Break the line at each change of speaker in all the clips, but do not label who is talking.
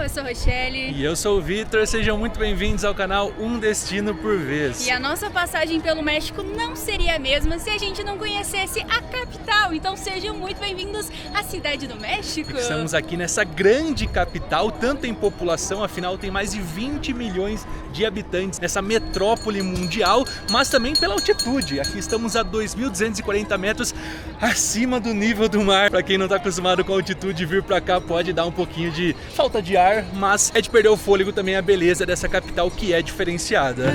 eu sou a Rochelle.
E eu sou o Vitor, sejam muito bem-vindos ao canal Um Destino por Vez.
E a nossa passagem pelo México não seria a mesma se a gente não conhecesse a capital, então sejam muito bem-vindos à Cidade do México.
Estamos aqui nessa grande capital, tanto em população, afinal tem mais de 20 milhões de habitantes nessa metrópole mundial, mas também pela altitude. Aqui estamos a 2.240 metros acima do nível do mar. Para quem não está acostumado com a altitude, vir para cá pode dar um pouquinho de falta de ar, mas é de perder o fôlego também a beleza dessa capital que é diferenciada.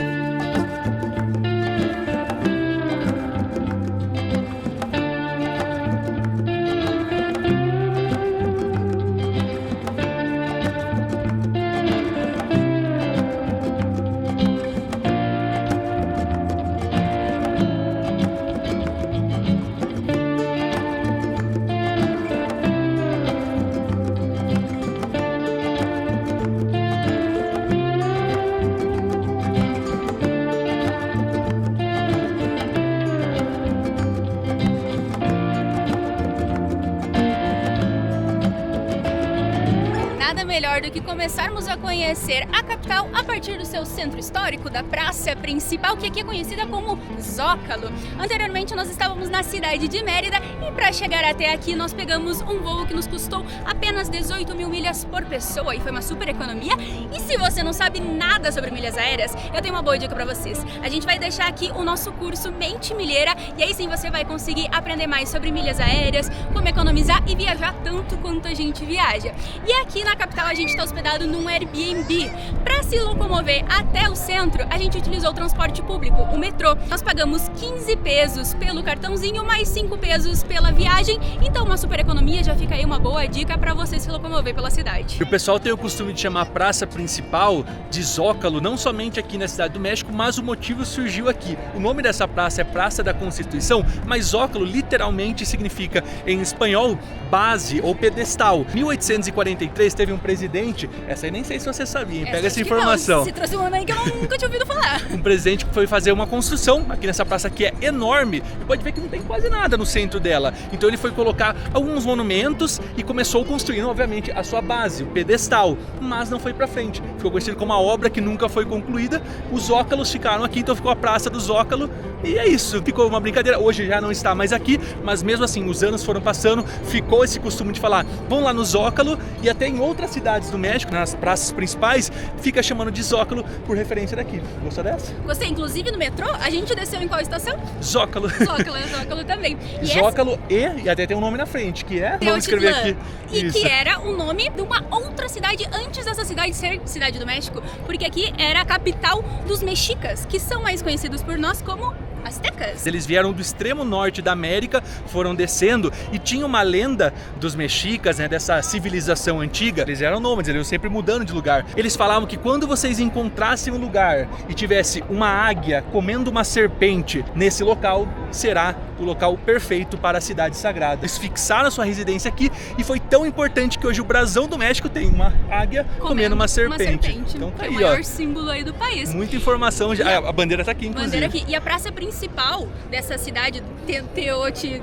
Nada melhor do que começarmos a conhecer a capital a partir do seu centro histórico, da praça principal, que aqui é conhecida como Zócalo. Anteriormente nós estávamos na cidade de Mérida e para chegar até aqui nós pegamos um voo que nos custou apenas 18 mil milhas por pessoa e foi uma super economia. E se você não sabe nada sobre milhas aéreas, eu tenho uma boa dica para vocês. A gente vai deixar aqui o nosso curso Mente Milheira e aí sim você vai conseguir aprender mais sobre milhas aéreas, como economizar e viajar tanto quanto a gente viaja. E aqui na capital a gente está hospedado num Airbnb. Para se locomover até o centro, a gente utilizou o transporte público, o metrô. Nós pagamos 15 pesos pelo cartãozinho, mais 5 pesos pela viagem. Então uma super economia, já fica aí uma boa dica para você se locomover pela cidade.
O pessoal tem o costume de chamar a praça principal de Zócalo, não somente aqui na Cidade do México, mas o motivo surgiu aqui. O nome dessa praça é Praça da Constituição, mas Zócalo literalmente significa em espanhol base ou pedestal. Em 1843 teve um presidente, essa aí nem sei se você sabia, hein? Pega essa informação.
Se trouxe uma aí que eu nunca tinha ouvido falar.
Um presidente que foi fazer uma construção aqui nessa praça que é enorme e pode ver que não tem quase nada no centro dela. Então ele foi colocar alguns monumentos e começou construindo, obviamente, a sua base, o pedestal, mas não foi pra frente. Ficou conhecido como uma obra que nunca foi concluída. Os Zócalos ficaram aqui, então ficou a Praça do Zócalo e é isso. Ficou uma brincadeira. Hoje já não está mais aqui, mas mesmo assim os anos foram passando, ficou esse costume de falar, vão lá no Zócalo e até em outras cidades do México, nas praças principais, fica chamando de Zócalo por referência daqui. Gostou dessa?
Gostei, inclusive no metrô, a gente desceu em qual estação?
Zócalo.
Zócalo também. E
Zócalo e até tem um nome na frente, que é... Vamos escrever aqui.
E
Isso.
que era o nome de uma outra cidade antes dessa cidade ser Cidade do México, porque aqui era a capital dos mexicas, que são mais conhecidos por nós como astecas.
Eles vieram do extremo norte da América, foram descendo e tinha uma lenda dos mexicas, né, dessa civilização antiga. Eles eram nômades, eles iam sempre mudando de lugar. Eles falavam que quando vocês encontrassem um lugar e tivesse uma águia comendo uma serpente nesse local, será o local perfeito para a cidade sagrada. Eles fixaram a sua residência aqui e foi tão importante que hoje o brasão do México tem uma águia comendo uma serpente. Então tá
é
aí,
o maior
ó.
símbolo aí do país.
Muita informação, a bandeira tá aqui, inclusive.
Bandeira aqui. E a praça principal dessa cidade,
Teotihuacan,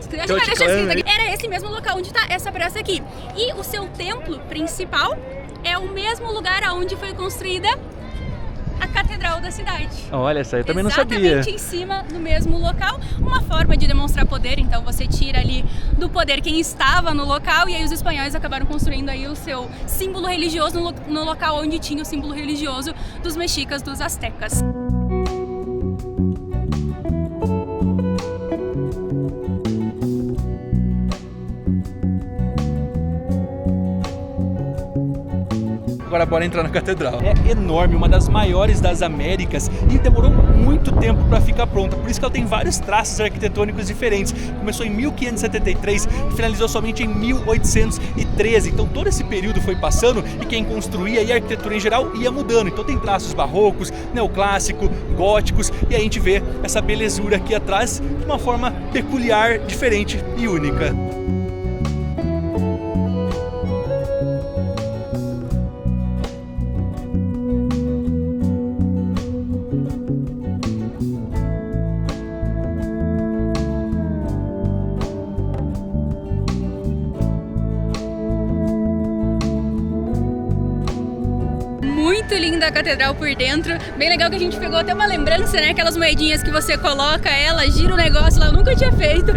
era esse mesmo local onde está essa praça aqui. E o seu templo principal é o mesmo lugar onde foi construída a catedral da cidade.
Olha, essa eu também não sabia.
Exatamente em cima do mesmo local, uma forma de demonstrar poder. Então você tira ali do poder quem estava no local e aí os espanhóis acabaram construindo aí o seu símbolo religioso no local onde tinha o símbolo religioso dos mexicas, dos astecas.
Agora bora entrar na catedral. É enorme, uma das maiores das Américas e demorou muito tempo para ficar pronta. Por isso que ela tem vários traços arquitetônicos diferentes. Começou em 1573 e finalizou somente em 1813. Então todo esse período foi passando e quem construía e a arquitetura em geral ia mudando. Então tem traços barrocos, neoclássico, góticos e a gente vê essa belezura aqui atrás de uma forma peculiar, diferente e única.
Muito linda a catedral por dentro. Bem legal que a gente pegou até uma lembrança, né? Aquelas moedinhas que você coloca ela, gira o negócio lá. Eu nunca tinha feito.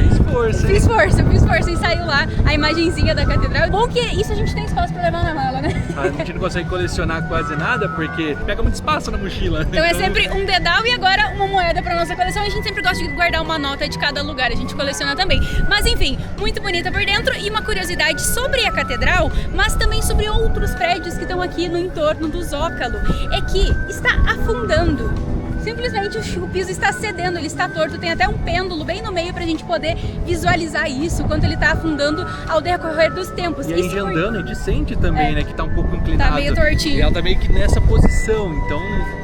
Fiz
força e saiu lá a imagenzinha da catedral. Bom que isso a gente tem espaço pra levar na mala, né?
A gente não consegue colecionar quase nada porque pega muito espaço na mochila.
Então é sempre um dedal e agora uma moeda pra nossa coleção. A gente sempre gosta de guardar uma nota de cada lugar, a gente coleciona também. Mas enfim, muito bonita por dentro. E uma curiosidade sobre a catedral, mas também sobre outros prédios que estão aqui no entorno do Zócalo, é que está afundando. Simplesmente o piso está cedendo, ele está torto, tem até um pêndulo bem no meio pra gente poder visualizar isso, quanto ele está afundando ao decorrer dos tempos.
E aí
isso
andando, a gente sente também, né, que tá um pouco inclinado.
Tá meio tortinho.
E ela tá meio que nessa posição, então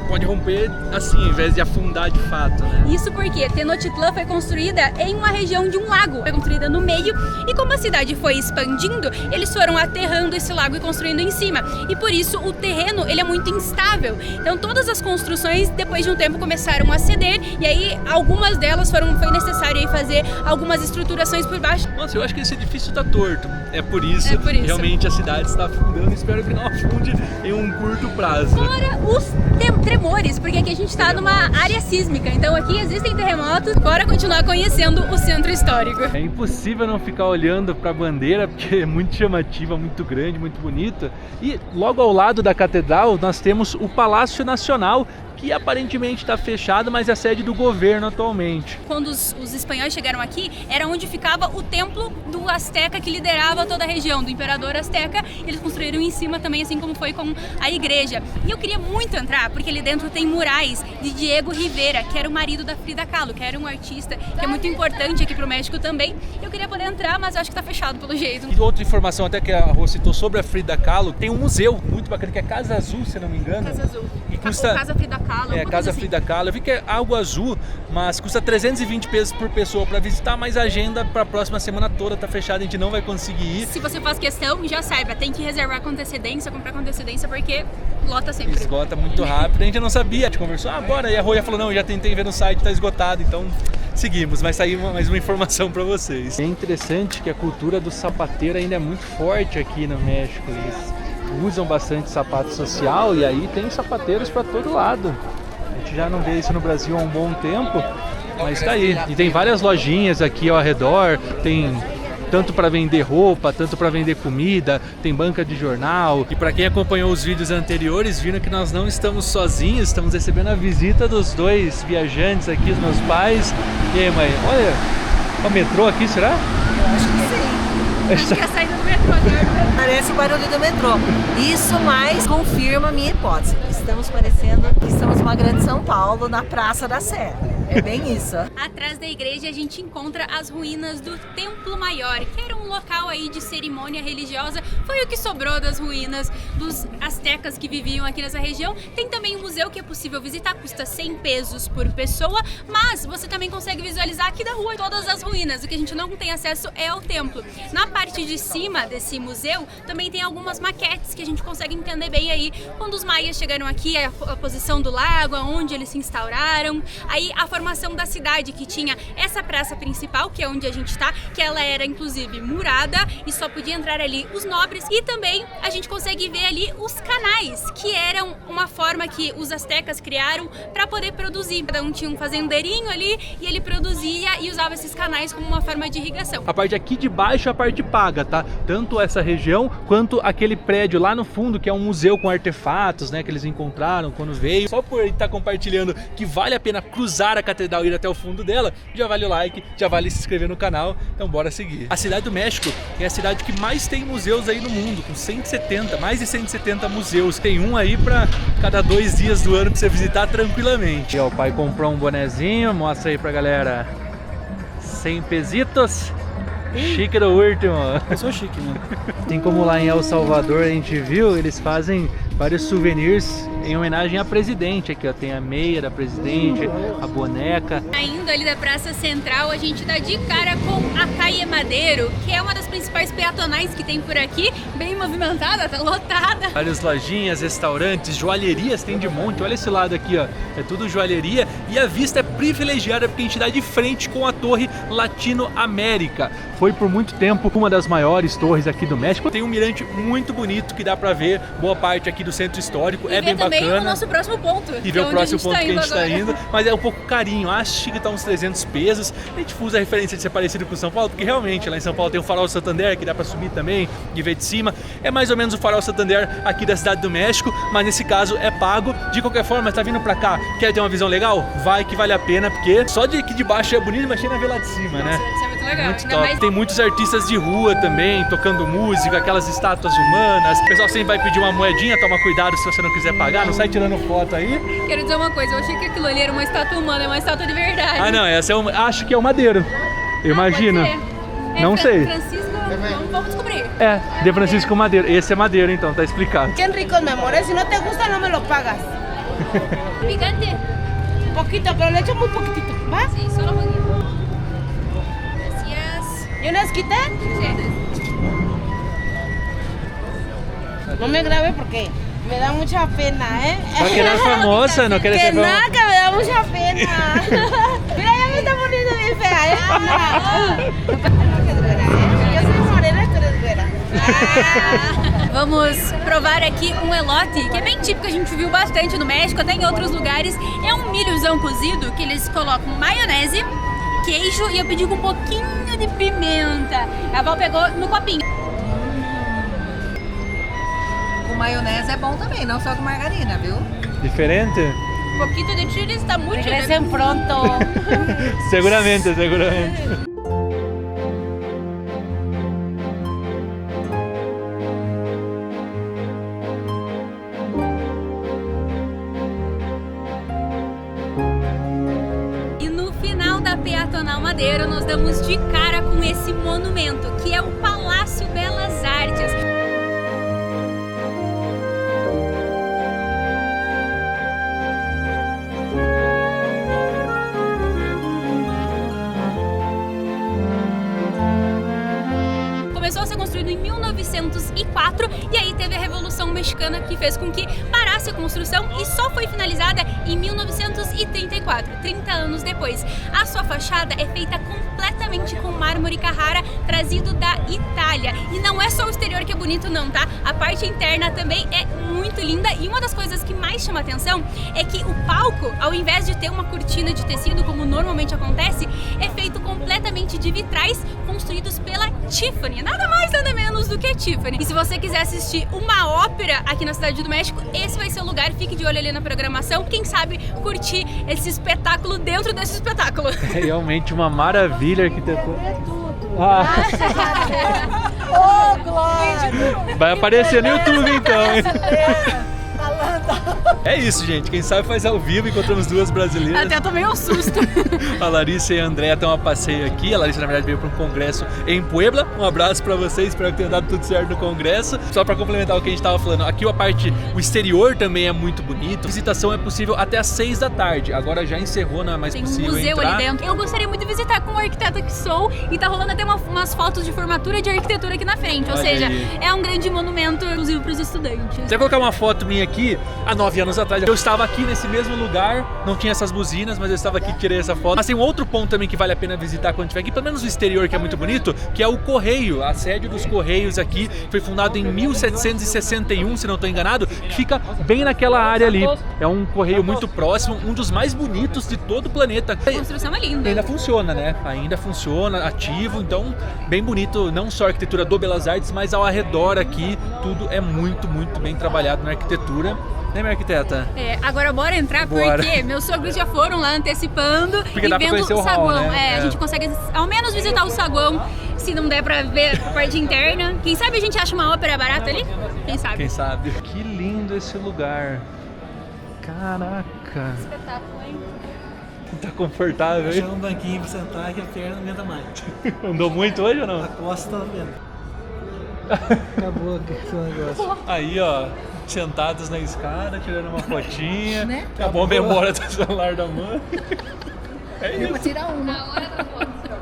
pode romper assim, ao invés de afundar de fato, né?
Isso porque Tenochtitlan foi construída em uma região de um lago, foi construída no meio, e como a cidade foi expandindo, eles foram aterrando esse lago e construindo em cima. E por isso o terreno, ele é muito instável. Então todas as construções, depois de um tempo, começaram a ceder, e aí algumas delas foi necessário aí fazer algumas estruturações por baixo.
Nossa, eu acho que esse edifício tá torto. É por isso. Realmente a cidade está afundando. Espero que não afunde em um curto prazo.
Fora os tremores, porque aqui a gente está numa área sísmica, então aqui existem terremotos. Bora continuar conhecendo o centro histórico.
É impossível não ficar olhando para a bandeira, porque é muito chamativa, muito grande, muito bonita. E logo ao lado da catedral nós temos o Palácio Nacional, que aparentemente está fechado, mas é a sede do governo atualmente.
Quando os espanhóis chegaram aqui, era onde ficava o templo do Azteca que liderava toda a região, do imperador Azteca. Eles construíram em cima também, assim como foi com a igreja. E eu queria muito entrar, porque ali dentro tem murais de Diego Rivera, que era o marido da Frida Kahlo, que era um artista que é muito importante aqui pro México também. Eu queria poder entrar, mas acho que tá fechado pelo jeito.
E outra informação até que a Rô citou sobre a Frida Kahlo, tem um museu muito bacana, que é Casa Azul, se não me engano.
Casa Azul.
E custa...
Ou Casa Frida Kahlo.
É, Casa
assim.
Frida Kahlo. Eu vi que é algo azul, mas custa 320 pesos por pessoa para visitar, mas a agenda para a próxima semana toda tá fechada, a gente não vai conseguir ir.
Se você faz questão, já saiba, tem que reservar com antecedência, comprar com antecedência, porque lota sempre.
Esgota muito rápido, a gente não sabia, a gente conversou, bora, e a Rô falou, não, já tentei ver no site, tá esgotado, então seguimos, vai sair mais uma informação para vocês. É interessante que a cultura do sapateiro ainda é muito forte aqui no México, eles usam bastante sapato social e aí tem sapateiros para todo lado. A gente já não vê isso no Brasil há um bom tempo, mas tá aí. E tem várias lojinhas aqui ao redor, tem tanto para vender roupa, tanto para vender comida, tem banca de jornal. E para quem acompanhou os vídeos anteriores, viram que nós não estamos sozinhos, estamos recebendo a visita dos dois viajantes aqui, os meus pais. E aí, mãe, olha, o metrô aqui, será?
Eu acho que sim.
Acho que é a saída do metrô agora.
Parece o barulho do metrô. Isso mais confirma a minha hipótese. Estamos parecendo que estamos numa grande São Paulo, na Praça da Sé. É bem isso.
Atrás da igreja a gente encontra as ruínas do Templo Maior, que era um local aí de cerimônia religiosa. Foi o que sobrou das ruínas dos astecas que viviam aqui nessa região. Tem também um museu que é possível visitar, custa 100 pesos por pessoa, mas você também consegue visualizar aqui da rua todas as ruínas. O que a gente não tem acesso é o templo. Na parte de cima desse museu também tem algumas maquetes que a gente consegue entender bem aí quando os maias chegaram aqui, a posição do lago, aonde eles se instauraram, aí a formação da cidade, que tinha essa praça principal, que é onde a gente está, que ela era inclusive murada e só podia entrar ali os nobres, e também a gente consegue ver ali os canais, que eram uma forma que os astecas criaram para poder produzir. Cada um tinha um fazendeirinho ali e ele produzia e usava esses canais como uma forma de irrigação.
A parte aqui de baixo é a parte paga, tá? Tanto essa região quanto aquele prédio lá no fundo, que é um museu com artefatos, né, que eles encontraram quando veio. Só por estar compartilhando que vale a pena cruzar a catedral e ir até o fundo dela, já vale o like, já vale se inscrever no canal, então bora seguir. A cidade do México é a cidade que mais tem museus aí no mundo, com 170, mais de 170 museus. Tem um aí pra cada 2 dias do ano pra você visitar tranquilamente. E ó, o pai comprou um bonezinho, mostra aí pra galera. 100 pesitos. Chique do último.
Eu sou chique, né?
Tem como lá em El Salvador a gente viu, eles fazem vários souvenirs em homenagem à presidente. Aqui ó, tem a meia da presidente, a boneca.
Saindo ali da Praça Central, a gente dá de cara com a Calle Madero, que é uma das principais peatonais que tem por aqui, bem movimentada, tá lotada.
Várias lojinhas, restaurantes, joalherias tem de monte. Olha esse lado aqui, ó, é tudo joalheria e a vista é privilegiada porque a gente dá de frente com a Torre Latino-América. Foi por muito tempo uma das maiores torres aqui do México. Tem um mirante muito bonito que dá pra ver boa parte aqui aqui do centro histórico,
E
é bem
ver também
bacana.
o nosso próximo ponto.
E ver o próximo ponto que a gente está
agora.
indo, mas é um pouco carinho, acho que tá uns 300 pesos. A gente usa a referência de ser parecido com São Paulo, porque realmente lá em São Paulo tem o Farol Santander, que dá para subir também e ver de cima. É mais ou menos o Farol Santander aqui da Cidade do México, mas nesse caso é pago. De qualquer forma, tá vindo pra cá, quer ter uma visão legal? Vai que vale a pena, porque só de aqui de baixo é bonito, imagina ver lá de cima, né?
Isso é muito legal.
Muito
Ainda
top.
mais
Tem muitos artistas de rua também, tocando música, aquelas estátuas humanas. O pessoal sempre vai pedir uma moedinha, toma cuidado se você não quiser pagar, não sai tirando foto aí.
Quero dizer uma coisa, eu achei que aquilo ali era uma estátua humana, é uma estátua de verdade.
Ah não, essa acho que é o Madeiro, eu imagino.
Pode ser.
Não sei.
Francisco, vamos descobrir.
É, de Francisco Madeiro. Esse é Madeiro então, tá explicado.
Qué rico, mi amor. Si no te gusta, no me lo pagas.
Picante?
Un poquito, pero le echo muy poquitito. ¿Va?
Sí, solo un poquito. Gracias.
¿Y una esquite?
Sí.
No me grabe porque me da mucha pena, ¿eh?
Va a quedar famosa, no quiere
Que
ser
nada,
famosa.
que me da mucha pena. Mira, ya me está poniendo bien fea, ¿eh? No. Yo soy morena y tú eres güera.
Vamos provar aqui um elote, que é bem típico, a gente viu bastante no México, até em outros lugares. É um milhozão cozido que eles colocam maionese, queijo e eu pedi com um pouquinho de pimenta. A Val pegou no copinho.
Com maionese é bom também, não só com margarina, viu?
Diferente?
Um pouquinho de chile está muito
Regresen pronto.
Seguramente, seguramente.
E no final da Peatonal Madeiro, nós damos de cara com esse monumento, que é o Palácio Belas Artes. Começou a ser construído em 1904 e aí teve a Revolução Mexicana que fez com que parasse a construção e só foi finalizada em 1934, 30 anos depois. A sua fachada é feita completamente com mármore Carrara trazido da Itália. E não é só o exterior que é bonito não, tá? A parte interna também é muito linda e uma das coisas que mais chama atenção é que o palco, ao invés de ter uma cortina de tecido como normalmente acontece, é feito completamente de vitrais construídos pela Tiffany. Nada mais, nada menos do que Tiffany. E se você quiser assistir uma ópera aqui na Cidade do México, esse vai ser o lugar. Fique de olho ali na programação. Quem sabe curtir esse espetáculo dentro desse espetáculo.
É realmente uma maravilha a arquitetura.
Ô, Glória!
Vai aparecer no YouTube então, hein? É isso, gente. Quem sabe faz ao vivo, encontramos duas brasileiras.
Até tomei um susto.
A Larissa e a Andréa estão a passeio aqui. A Larissa, na verdade, veio para um congresso em Puebla. Um abraço para vocês, espero que tenha dado tudo certo no congresso. Só para complementar o que a gente estava falando, aqui o exterior também é muito bonito. A visitação é possível até às 6 da tarde. Agora já encerrou, não é mais
Tem um
possível
museu
entrar.
ali dentro. Eu gostaria muito de visitar com o arquiteta que sou e tá rolando até umas fotos de formatura de arquitetura aqui na frente. Ou
Olha
seja,
aí.
é um grande monumento, inclusive, para os estudantes.
Você vai colocar uma foto minha aqui, há 9 anos atrás. Eu estava aqui nesse mesmo lugar, não tinha essas buzinas, mas eu estava aqui e tirei essa foto. Mas tem um outro ponto também que vale a pena visitar quando estiver aqui, pelo menos o exterior, que é muito bonito, que é o Correio. A sede dos Correios aqui foi fundado em 1761, se não estou enganado, que fica bem naquela área ali. É um correio muito próximo, um dos mais bonitos de todo o planeta.
A construção é linda.
Ainda funciona, né? Ainda funciona, ativo, então bem bonito, não só a arquitetura do Belas Artes, mas ao arredor aqui, tudo é muito, muito bem trabalhado na arquitetura. Né, minha arquiteta?
É, agora bora entrar
Bora.
porque meus sogros já foram lá antecipando
Porque
e
dá pra
vendo
conhecer o
o
hall,
saguão.
né?
É,
É.
a gente consegue ao menos visitar o saguão, se não der pra ver a parte interna. Quem sabe a gente acha uma ópera barata ali? Quem sabe?
Quem sabe? Que lindo esse lugar. Caraca.
Espetáculo, hein?
Tá confortável,
Achei
hein?
um banquinho pra sentar que a perna não aguenta mais.
Andou muito hoje ou não?
A costa tá vendo. Acabou aqui esse negócio.
Aí, ó, sentados na escada, tirando uma fotinha.
Né?
Acabou a memória do celular da mãe. É
Eu vou
isso.
tirar uma.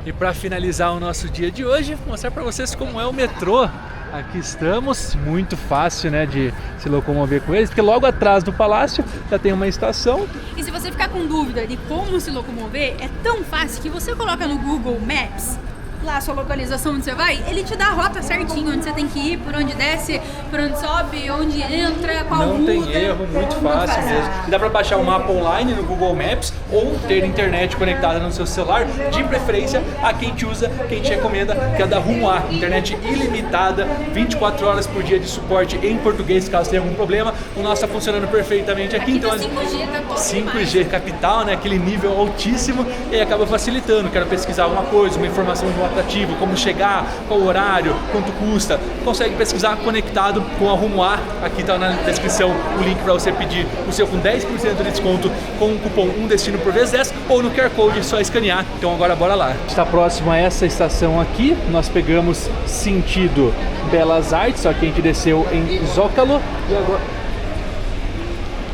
E pra finalizar o nosso dia de hoje, mostrar pra vocês como é o metrô. Aqui estamos, muito fácil, né, de se locomover com eles, porque logo atrás do palácio já tem uma estação.
E se você ficar com dúvida de como se locomover, é tão fácil que você coloca no Google Maps lá a sua localização onde você vai, ele te dá a rota certinho, onde você tem que ir, por onde desce, por onde sobe, onde entra, qual
Não
ruta.
tem erro, muito fácil mesmo. E dá pra baixar o mapa online no Google Maps ou ter internet conectada no seu celular, de preferência a quem te usa, quem te recomenda, que é da Rumo A. Internet ilimitada, 24 horas por dia de suporte em português, caso tenha algum problema. O nosso tá funcionando perfeitamente aqui. Então,
5G, tá bom
5G capital, né? Aquele nível altíssimo, e aí acaba facilitando. Quero pesquisar alguma coisa, uma informação de um atrativo, como chegar, qual horário, quanto custa. Consegue pesquisar conectado com a Rumo A. Aqui tá na descrição o link para você pedir o seu com 10% de desconto com o cupom UMDESTINO por vezes 10 ou no QR Code, é só escanear. Então agora bora lá. Está próximo a essa estação aqui. Nós pegamos sentido Belas Artes, só que a gente desceu em Zócalo e agora...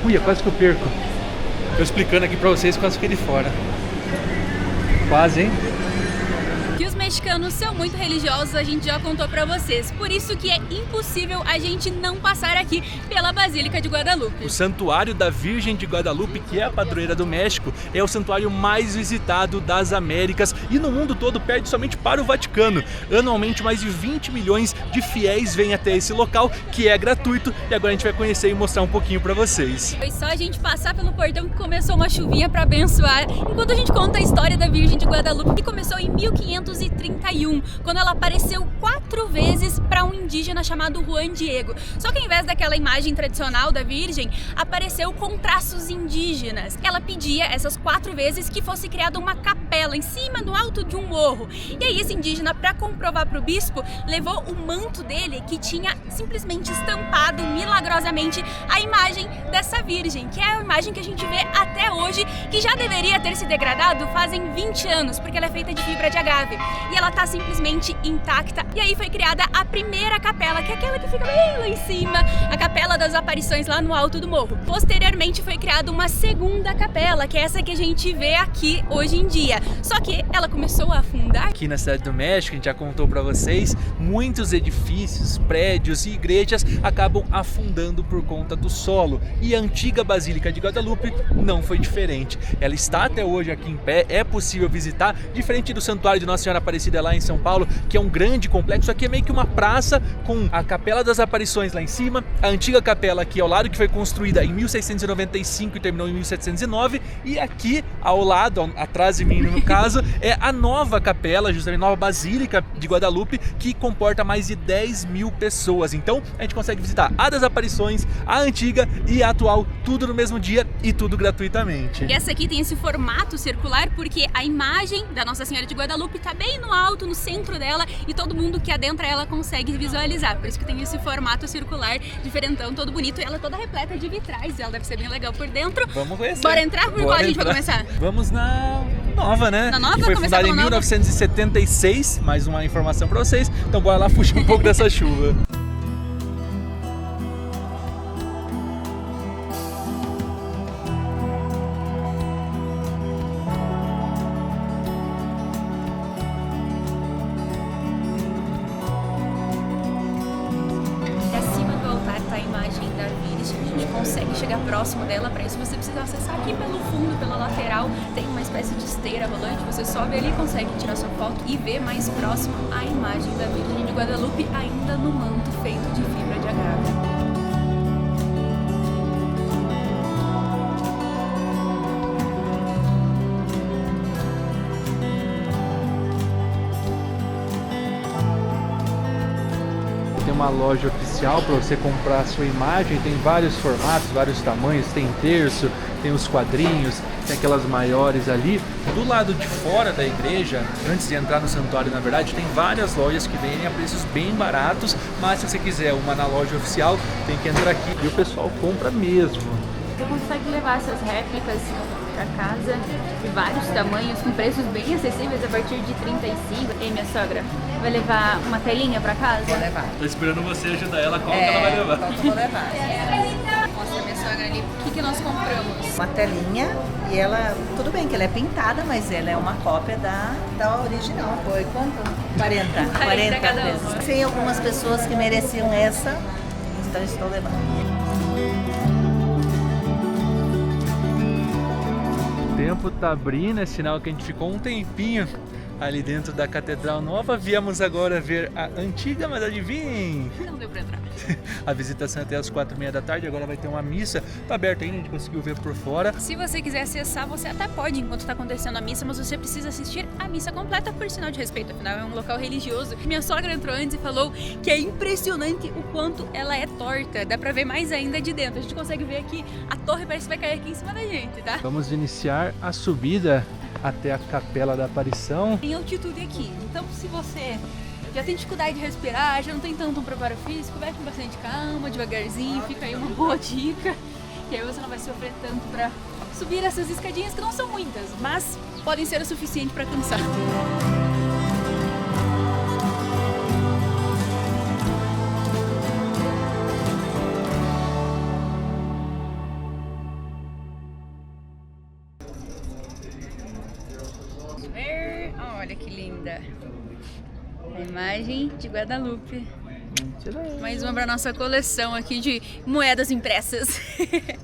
Ui, quase que eu perco. Tô explicando aqui pra vocês, quase fiquei de fora. Quase, hein?
Que os mexicanos são muito religiosos, a gente já contou pra vocês. Por isso que é impossível a gente não passar aqui pela Basílica de Guadalupe.
O Santuário da Virgem de Guadalupe, que é a padroeira do México, é o santuário mais visitado das Américas e no mundo todo, perde somente para o Vaticano. Anualmente, mais de 20 milhões de fiéis vêm até esse local, que é gratuito, e agora a gente vai conhecer e mostrar um pouquinho pra vocês.
Foi só a gente passar pelo portão que começou uma chuvinha pra abençoar, enquanto a gente conta a história da Virgem de Guadalupe, que começou em 1531, quando ela apareceu 4 vezes para um indígena chamado Juan Diego. Só que ao invés daquela imagem tradicional da Virgem, apareceu com traços indígenas. Ela pedia essas 4 vezes que fosse criada uma capela em cima, no alto de um morro. E aí esse indígena, para comprovar para o bispo, levou o manto dele, que tinha simplesmente estampado milagrosamente a imagem dessa Virgem, que é a imagem que a gente vê até hoje, que já deveria ter se degradado fazem 20 anos, porque ela é feita de fibra de agave. E ela tá simplesmente intacta. E aí foi criada a primeira capela, que é aquela que fica bem lá em cima, a Capela das Aparições, lá no alto do morro. Posteriormente foi criada uma segunda capela, que é essa que a gente vê aqui hoje em dia. Só que ela começou a afundar.
Aqui na Cidade do México, a gente já contou pra vocês, muitos edifícios, prédios e igrejas acabam afundando por conta do solo. E a antiga Basílica de Guadalupe não foi diferente. Ela está até hoje aqui em pé, é possível visitar, diferente do Santuário de Nossa Senhora Aparecida lá em São Paulo, que é um grande complexo. Aqui é meio que uma praça com a Capela das Aparições lá em cima, a antiga capela aqui ao lado, que foi construída em 1695 e terminou em 1709, e aqui ao lado, atrás de mim no caso, é a nova capela, justamente nova Basílica de Guadalupe, que comporta mais de 10 mil pessoas. Então a gente consegue visitar a das Aparições, a antiga e a atual, tudo no mesmo dia e tudo gratuitamente.
E essa aqui tem esse formato circular porque a imagem da Nossa Senhora de Guadalupe tá bem no alto, no centro dela, e todo mundo que adentra ela consegue visualizar. Por isso que tem esse formato circular diferentão, todo bonito, e ela é toda repleta de vitrais, e ela deve ser bem legal por dentro.
Vamos conhecer.
Bora entrar? Por qual a gente vai começar?
Vamos na nova, né?
Na nova?
Que foi
Começar
fundada em
pela nova?
1976, mais uma informação pra vocês. Então bora lá fugir um pouco dessa chuva.
Consegue chegar próximo dela. Para isso você precisa acessar aqui pelo fundo, pela lateral, tem uma espécie de esteira rolante, você sobe ali, consegue tirar sua foto e ver mais próximo a imagem da Virgem de Guadalupe, ainda no manto feito de fibra de agave.
Tem uma loja oficial para você comprar a sua imagem, tem vários formatos, vários tamanhos, tem terço, tem os quadrinhos, tem aquelas maiores ali. Do lado de fora da igreja, antes de entrar no santuário, na verdade, tem várias lojas que vendem a preços bem baratos, mas se você quiser uma na loja oficial, tem que entrar aqui e o pessoal compra mesmo.
Você consegue levar essas réplicas para casa de vários tamanhos, com preços bem acessíveis a partir de 35. E minha sogra vai levar uma telinha para casa?
Vou levar.
Tô esperando você ajudar ela, qual que ela vai levar?
Então vou levar.
Mostra a minha sogra ali. O que nós compramos?
Uma telinha, e ela, tudo bem que ela é pintada, mas ela é uma cópia da original. Foi quanto? 40
cada
vezes.
uma.
Tem algumas pessoas que mereciam essa, então estou levando.
O tempo tá abrindo, é sinal que a gente ficou um tempinho ali dentro da Catedral Nova. Viemos agora ver a antiga, mas adivinhem?
Não deu pra entrar.
A visitação é até as 4h30 da tarde, agora vai ter uma missa. Tá aberto ainda, a gente conseguiu ver por fora.
Se você quiser acessar, você até pode enquanto está acontecendo a missa, mas você precisa assistir a missa completa por sinal de respeito, afinal é um local religioso. Minha sogra entrou antes e falou que é impressionante o quanto ela é torta. Dá pra ver mais ainda de dentro. A gente consegue ver aqui, a torre parece que vai cair aqui em cima da gente, tá?
Vamos iniciar a subida até a Capela da Aparição.
Tem altitude aqui, então se você já tem dificuldade de respirar, já não tem tanto um preparo físico, vai com bastante calma, devagarzinho, fica aí uma boa dica. E aí você não vai sofrer tanto pra subir essas escadinhas que não são muitas, mas podem ser o suficiente pra cansar. Olha que linda a imagem de Guadalupe. Mais uma para nossa coleção aqui de moedas impressas.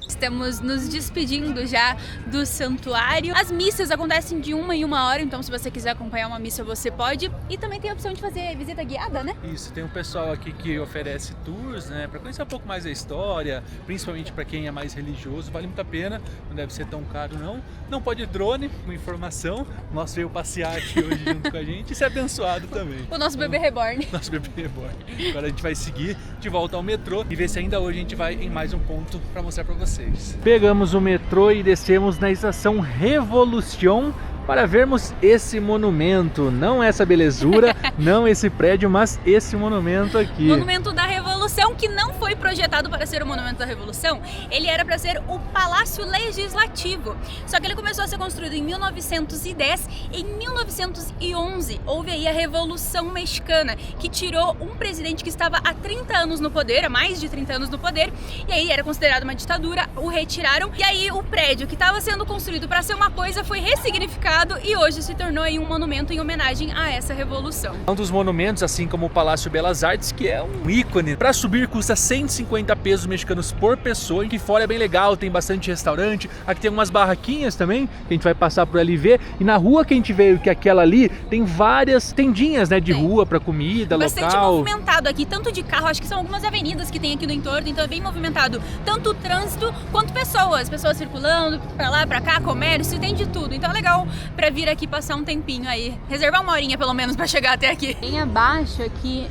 Estamos nos despedindo já do santuário. As missas acontecem de 1 em 1 hora, então se você quiser acompanhar uma missa você pode. E também tem a opção de fazer visita guiada, né?
Isso, tem um pessoal aqui que oferece tours, né, para conhecer um pouco mais da história, principalmente para quem é mais religioso, vale muito a pena, não deve ser tão caro não. Não pode drone, uma informação, o nosso veio passear aqui hoje junto com a gente e ser abençoado também.
O nosso bebê reborn.
Nosso bebê reborn. Agora a gente vai seguir de volta ao metrô e ver se ainda hoje a gente vai em mais um ponto para mostrar para vocês. Pegamos o metrô e descemos na estação Revolution para vermos esse monumento, não essa belezura, não esse prédio, mas esse monumento aqui.
Monumento da Revolução, que não foi projetado para ser o Monumento da Revolução, ele era para ser o Palácio Legislativo. Só que ele começou a ser construído em 1910. Em 1911 houve aí a Revolução Mexicana, que tirou um presidente que estava há 30 anos no poder, há mais de 30 anos no poder, e aí era considerado uma ditadura, o retiraram, e aí o prédio que estava sendo construído para ser uma coisa foi ressignificado e hoje se tornou aí um monumento em homenagem a essa revolução.
Um dos monumentos, assim como o Palácio Belas Artes, que é um ícone. Para subir custa 150 pesos mexicanos por pessoa, que fora é bem legal, tem bastante restaurante. Aqui tem umas barraquinhas também, que a gente vai passar por ali ver. E na rua que a gente veio, que é aquela ali, tem várias tendinhas, né, de rua para comida,
bastante
local.
Movimentado aqui, tanto de carro, acho que são algumas avenidas que tem aqui no entorno, então é bem movimentado, tanto o trânsito quanto pessoas circulando pra lá, pra cá, comércio, tem de tudo, então é legal pra vir aqui passar um tempinho aí, reservar 1 horinha pelo menos pra chegar até aqui. Bem abaixo aqui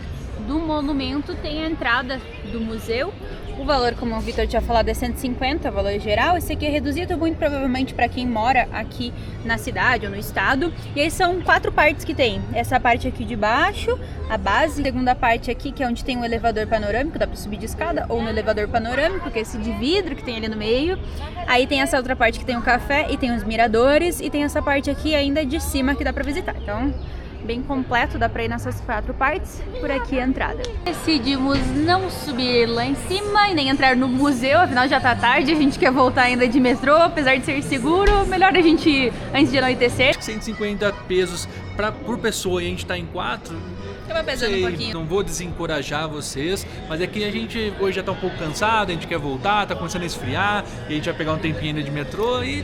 do monumento tem a entrada do museu. O valor, como o Vitor tinha falado, é 150, o valor geral. Esse aqui é reduzido muito provavelmente para quem mora aqui na cidade ou no estado. E aí são 4 partes que tem. Essa parte aqui de baixo, a base. A segunda parte aqui, que é onde tem um elevador panorâmico, dá para subir de escada, ou no elevador panorâmico, que é esse de vidro que tem ali no meio. Aí tem essa outra parte que tem o café e tem os miradores. E tem essa parte aqui ainda de cima que dá para visitar. Então, bem completo, dá pra ir nessas 4 partes. Por aqui a entrada. Decidimos não subir lá em cima e nem entrar no museu, afinal já tá tarde, a gente quer voltar ainda de metrô, apesar de ser seguro, melhor a gente ir antes de anoitecer.
150 pesos por pessoa e a gente tá em 4.
Tava pesando um pouquinho.
Não vou desencorajar vocês, mas é que a gente hoje já tá um pouco cansado, a gente quer voltar, tá começando a esfriar, e a gente vai pegar um tempinho ainda de metrô e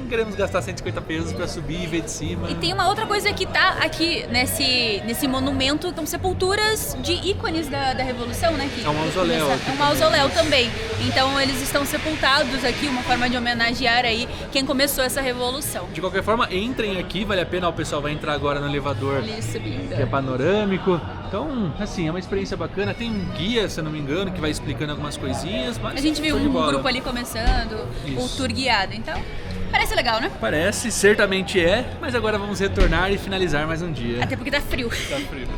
não queremos gastar 150 pesos pra subir e ver de cima.
E tem uma outra coisa que tá aqui nesse monumento, são sepulturas de ícones da Revolução, né? Que
é um mausoléu.
É um mausoléu também. Então eles estão sepultados aqui, uma forma de homenagear aí quem começou essa revolução.
De qualquer forma, entrem aqui, vale a pena, o pessoal vai entrar agora no elevador
ali subindo,
que é panorâmico. Então, assim, é uma experiência bacana. Tem um guia, se eu não me engano, que vai explicando algumas coisinhas. Mas
a gente viu um grupo ali começando, o tour guiado, então parece legal, né?
Parece, certamente é, mas agora vamos retornar e finalizar mais um dia.
Até porque tá frio.
Tá frio.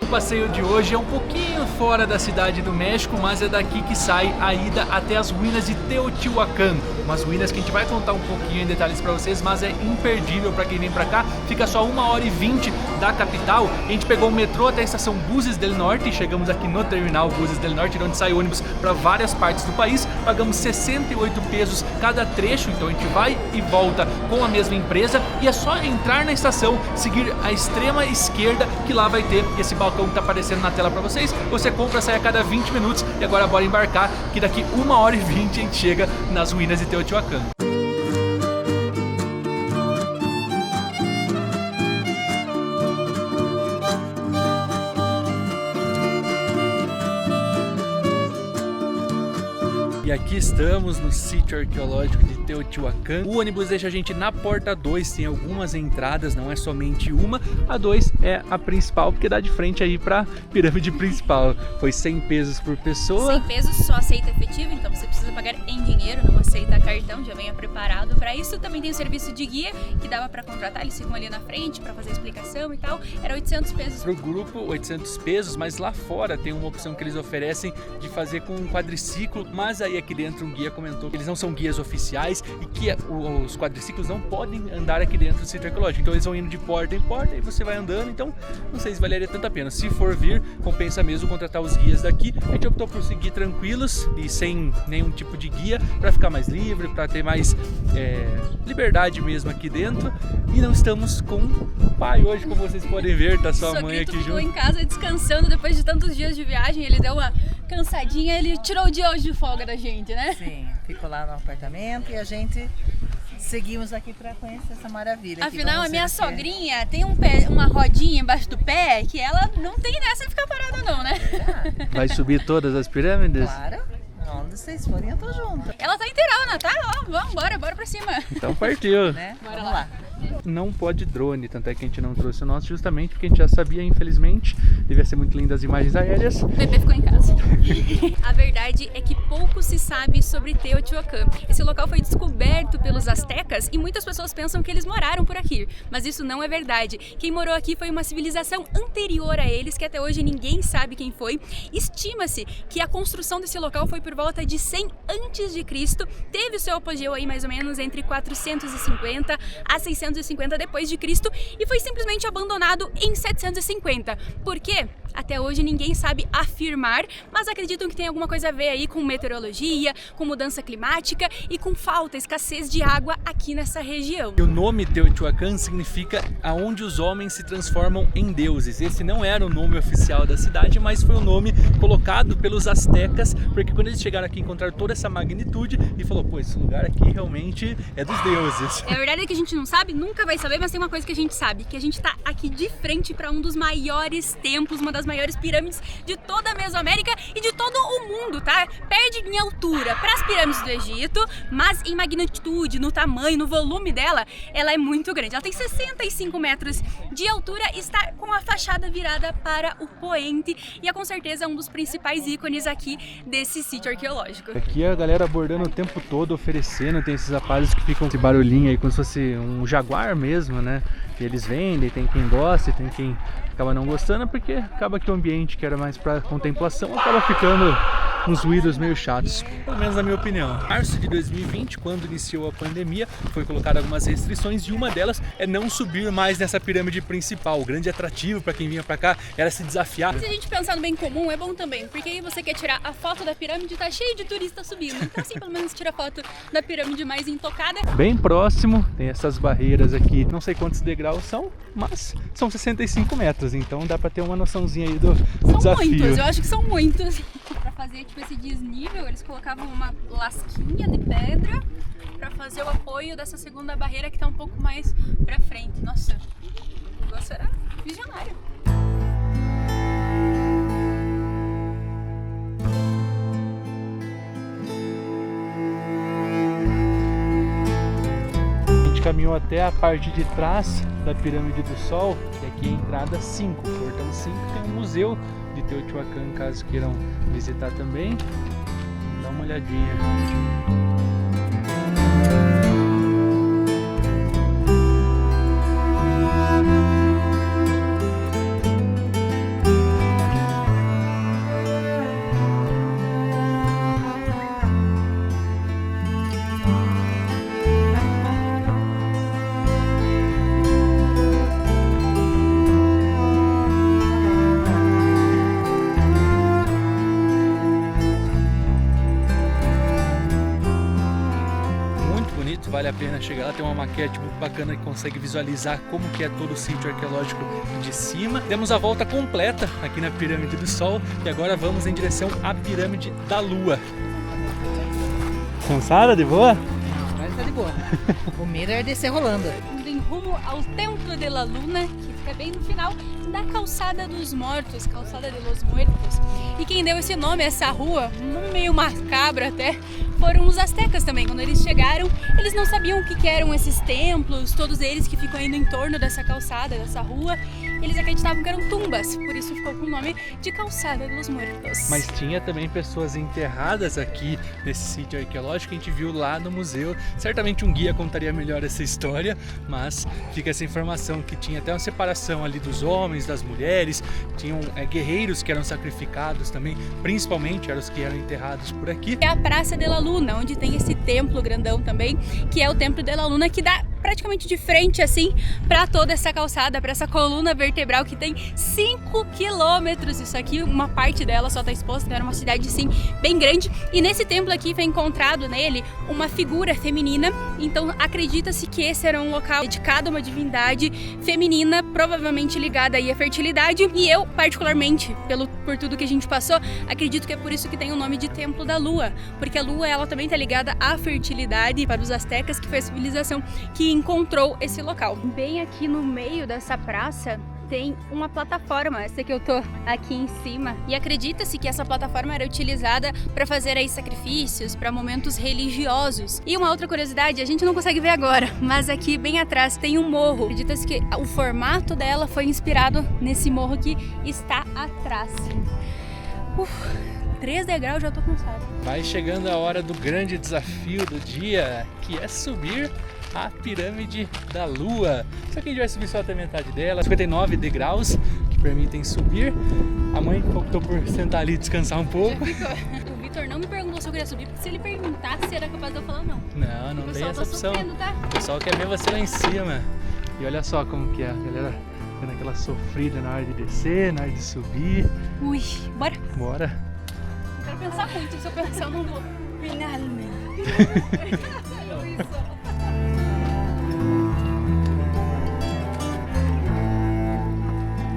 O passeio de hoje é um pouquinho fora da cidade do México, mas é daqui que sai a ida até as ruínas de Teotihuacan. Umas ruínas que a gente vai contar um pouquinho em detalhes para vocês, mas é imperdível para quem vem para cá. Fica só 1h20 da capital. A gente pegou o metrô até a estação Buses del Norte e chegamos aqui no terminal Buses del Norte, onde sai ônibus para várias partes do país. Pagamos 68 pesos cada trecho, então a gente vai e volta com a mesma empresa e é só entrar na estação, seguir a extrema esquerda que lá vai ter esse balcão Teotihuacan que tá aparecendo na tela pra vocês. Você compra, sai a cada 20 minutos e agora bora embarcar que daqui 1h20 a gente chega nas ruínas de Teotihuacan. E aqui estamos no sítio arqueológico de Teotihuacan. O ônibus deixa a gente na porta 2, tem algumas entradas, não é somente uma. A 2 é a principal, porque dá de frente aí pra pirâmide principal. Foi 100 pesos por pessoa.
100 pesos só aceita efetivo, então você precisa pagar em dinheiro, não aceita cartão, já venha preparado para isso. Também tem o serviço de guia, que dava para contratar, eles ficam ali na frente para fazer a explicação e tal. Era 800 pesos.
Pro grupo, 800 pesos, mas lá fora tem uma opção que eles oferecem de fazer com um quadriciclo, mas aí aqui dentro um guia comentou que eles não são guias oficiais e que os quadriciclos não podem andar aqui dentro do sítio arqueológico. Então eles vão indo de porta em porta e você vai andando, então não sei se valeria tanto a pena. Se for vir, compensa mesmo contratar os guias daqui. A gente optou por seguir tranquilos e sem nenhum tipo de guia para ficar mais livre, para ter mais liberdade mesmo aqui dentro. E não estamos com o pai hoje, como vocês podem ver, tá sua mãe aqui junto.
Ficou em casa descansando depois de tantos dias de viagem, ele deu uma cansadinha, ele tirou o dia hoje de folga da gente, né?
Sim, ficou lá no apartamento e a gente seguimos aqui para conhecer essa maravilha.
Afinal, a minha sogrinha tem uma rodinha embaixo do pé que ela não tem nessa de ficar parada não, né?
Vai subir todas as pirâmides?
Claro, onde vocês forem eu tô junto.
Ela tá inteirona, tá? Ó, vamos, bora pra cima.
Então partiu.
Né?
Bora
Vamos
lá.
lá.
Não pode drone, tanto é que a gente não trouxe o nosso justamente porque a gente já sabia, infelizmente, devia ser muito lindo as imagens aéreas.
O bebê ficou em casa. A verdade é que pouco se sabe sobre Teotihuacan. Esse local foi descoberto pelos astecas e muitas pessoas pensam que eles moraram por aqui, mas isso não é verdade. Quem morou aqui foi uma civilização anterior a eles, que até hoje ninguém sabe quem foi. Estima-se que a construção desse local foi por volta de 100 a.C., teve o seu apogeu aí mais ou menos entre 450 a 650 depois de Cristo e foi simplesmente abandonado em 750. Por quê? Até hoje ninguém sabe afirmar, mas acreditam que tem alguma coisa a ver aí com meteorologia, com mudança climática e com falta, escassez de água aqui nessa região.
E o nome Teotihuacan significa aonde os homens se transformam em deuses. Esse não era o nome oficial da cidade, mas foi o nome colocado pelos astecas, porque quando eles chegaram aqui encontraram toda essa magnitude e falou, pô, esse lugar aqui realmente é dos deuses.
É verdade que a gente não sabe, nunca vai saber, mas tem uma coisa que a gente sabe, que a gente tá aqui de frente para um dos maiores templos, uma das maiores pirâmides de toda a Mesoamérica e de todo o mundo, tá? Perde em altura para as pirâmides do Egito, mas em magnitude, no tamanho, no volume dela, ela é muito grande. Ela tem 65 metros de altura e está com a fachada virada para o poente e é com certeza um dos principais ícones aqui desse sítio arqueológico.
Aqui a galera abordando o tempo todo, oferecendo, tem esses rapazes que ficam esse barulhinho aí como se fosse um jaguar mesmo, né? Que eles vendem, tem quem gosta, tem quem acaba não gostando, porque acaba que o ambiente que era mais para contemplação acaba ficando uns ruídos meio chatos, pelo menos na minha opinião. Em março de 2020, quando iniciou a pandemia, foi colocado algumas restrições e uma delas é não subir mais nessa pirâmide principal. O grande atrativo para quem vinha para cá era se desafiar.
Se a gente pensar no bem comum, é bom também, porque aí você quer tirar a foto da pirâmide, tá cheio de turistas subindo. Então assim, pelo menos tira a foto da pirâmide mais intocada.
Bem próximo, tem essas barreiras aqui, não sei quantos degraus são, mas são 65 metros, então dá para ter uma noçãozinha aí do
São
desafio.
muitos, eu acho que são muitos. Pra fazer tipo esse desnível, eles colocavam uma lasquinha de pedra pra fazer o apoio dessa segunda barreira que tá um pouco mais pra frente. Nossa, o negócio era visionário.
A gente caminhou até a parte de trás da Pirâmide do Sol, que aqui é a entrada 5, portão 5, tem um museu de Teotihuacan, caso queiram visitar também, dá uma olhadinha. a pena chegar lá. Tem uma maquete muito bacana que consegue visualizar como que é todo o sítio arqueológico de cima. Demos a volta completa aqui na Pirâmide do Sol e agora vamos em direção à Pirâmide da Lua. Cansada? De boa?
Agora tá de boa. O medo é descer rolando.
Indo em rumo ao Templo de la Luna, que fica bem no final da Calçada dos Mortos, Calçada de los Muertos. E quem deu esse nome a essa rua, meio macabra até, foram os astecas também. Quando eles chegaram, eles não sabiam o que eram esses templos, todos eles que ficam indo em torno dessa calçada, dessa rua. Eles acreditavam que eram tumbas, por isso ficou com o nome de Calçada dos Muertos.
Mas tinha também pessoas enterradas aqui nesse sítio arqueológico que a gente viu lá no museu. Certamente um guia contaria melhor essa história, mas fica essa informação que tinha até uma separação ali dos homens, das mulheres, tinham guerreiros que eram sacrificados também, principalmente eram os que eram enterrados por aqui.
É a Praça de la Luna, onde tem esse templo grandão também, que é o Templo de la Luna, que dá praticamente de frente assim para toda essa calçada, para essa coluna vertebral que tem 5 quilômetros. Isso aqui, uma parte dela só está exposta, era uma cidade assim bem grande. E nesse templo aqui foi encontrado nele uma figura feminina, então acredita-se que esse era um local dedicado a uma divindade feminina, provavelmente ligada aí à fertilidade. E eu, particularmente, por tudo que a gente passou, acredito que é por isso que tem o nome de Templo da Lua, porque a Lua ela também está ligada à fertilidade para os astecas, que foi a civilização que encontrou esse local. Bem aqui no meio dessa praça tem uma plataforma, essa que eu tô aqui em cima, e acredita-se que essa plataforma era utilizada para fazer aí sacrifícios, para momentos religiosos. E uma outra curiosidade, a gente não consegue ver agora, mas aqui bem atrás tem um morro. Acredita-se que o formato dela foi inspirado nesse morro que está atrás. 3 degraus, já tô cansada.
Vai chegando a hora do grande desafio do dia, que é subir a Pirâmide da Lua. Só que a gente vai subir só até metade dela, 59 degraus que permitem subir. A mãe optou por sentar ali e descansar um pouco.
O Vitor não me perguntou se eu queria subir, porque se ele perguntasse, era capaz de eu falar não.
Não tem essa opção.
Tá?
O pessoal quer ver você lá em cima. E olha só como que é, a galera dando aquela sofrida na hora de descer, na hora de subir.
Ui, bora?
Bora.
Não quero pensar muito, se eu pensar eu não vou. Finalmente.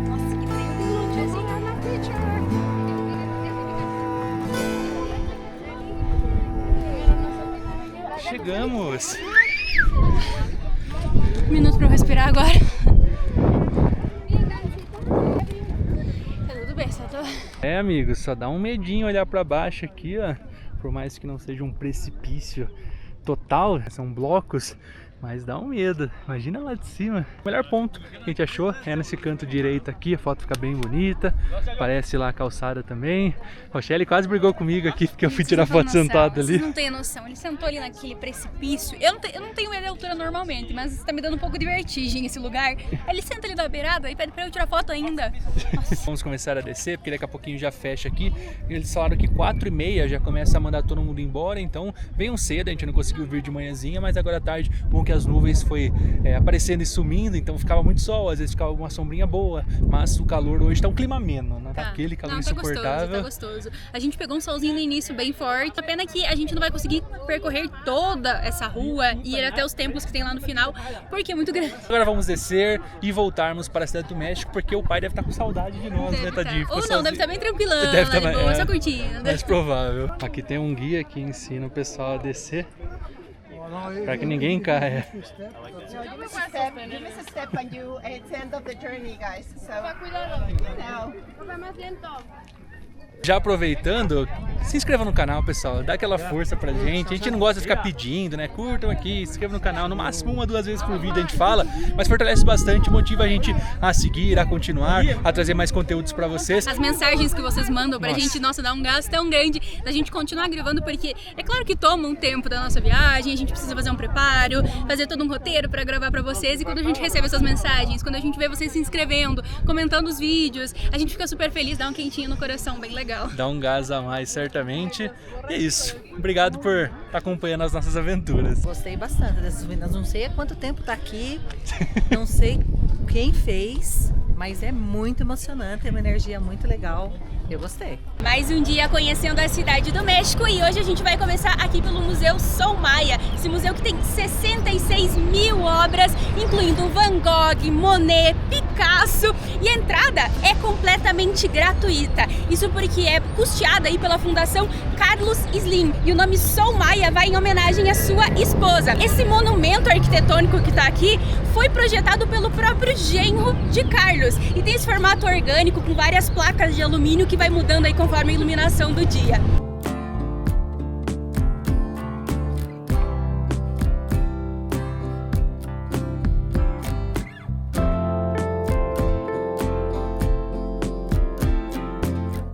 Nossa, que treino de glúteo assim na picture.
Chegamos!
Um minuto pra eu respirar agora. Tá tudo bem, só tô...
Amigos, só dá um medinho olhar pra baixo aqui, ó. Por mais que não seja um precipício total, são blocos, mas dá um medo. Imagina lá de cima. O melhor ponto que a gente achou é nesse canto direito aqui, a foto fica bem bonita. Parece lá a calçada também. Rochelle quase brigou comigo aqui porque eu fui tirar foto sentado ali.
Vocês não têm noção, ele sentou ali naquele precipício. Eu não tenho medo de altura normalmente, mas tá me dando um pouco de vertigem esse lugar. Ele senta ali da beirada e pede pra eu tirar foto ainda. Nossa.
Vamos começar a descer, porque daqui a pouquinho já fecha aqui. Eles falaram que 4h30 já começa a mandar todo mundo embora, então venham cedo, a gente não conseguiu vir de manhãzinha, mas agora à tarde, bom que as nuvens foi aparecendo e sumindo, então ficava muito sol, às vezes ficava uma sombrinha boa, mas o calor hoje tá um clima ameno, né? Tá aquele calor insuportável.
Tá gostoso. A gente pegou um solzinho no início bem forte, a pena que a gente não vai conseguir percorrer toda essa rua e ir até os templos que tem lá no final, porque é muito grande.
Agora vamos descer e voltarmos para a Cidade do México, porque o pai deve estar com saudade de nós, né, tadinho?
Ou não, deve estar bem tranquilão,
deve
lá de boa, só curtindo.
Mais provável. Aqui tem um guia que ensina o pessoal a descer, para que ninguém caia.
Give us a step and you, it's the end of the journey, guys. So, now.
Já aproveitando, se inscreva no canal, pessoal, dá aquela força pra gente. A gente não gosta de ficar pedindo, né? Curtam aqui, se inscrevam no canal, no máximo 1 ou 2 vezes por vídeo a gente fala, mas fortalece bastante, motiva a gente a seguir, a continuar, a trazer mais conteúdos pra vocês.
As mensagens que vocês mandam pra gente, nossa, dá um gasto tão grande da gente continuar gravando, porque é claro que toma um tempo da nossa viagem, a gente precisa fazer um preparo, fazer todo um roteiro pra gravar pra vocês, e quando a gente recebe essas mensagens, quando a gente vê vocês se inscrevendo, comentando os vídeos, a gente fica super feliz, dá um quentinho no coração, bem legal.
Dá um gás a mais, certamente. E é isso. Obrigado por estar acompanhando as nossas aventuras.
Gostei bastante dessas meninas. Não sei há quanto tempo tá aqui, não sei quem fez, mas é muito emocionante, é uma energia muito legal. Eu gostei.
Mais um dia conhecendo a cidade do México e hoje a gente vai começar aqui pelo Museu Sol Maya. Esse museu que tem 66 mil obras, incluindo Van Gogh, Monet, Picasso, e a entrada é completamente gratuita. Isso porque é custeada aí pela Fundação Carlos Slim e o nome Sol Maya vai em homenagem à sua esposa. Esse monumento arquitetônico que está aqui foi projetado pelo próprio genro de Carlos e tem esse formato orgânico com várias placas de alumínio que vai mudando aí conforme a iluminação do dia.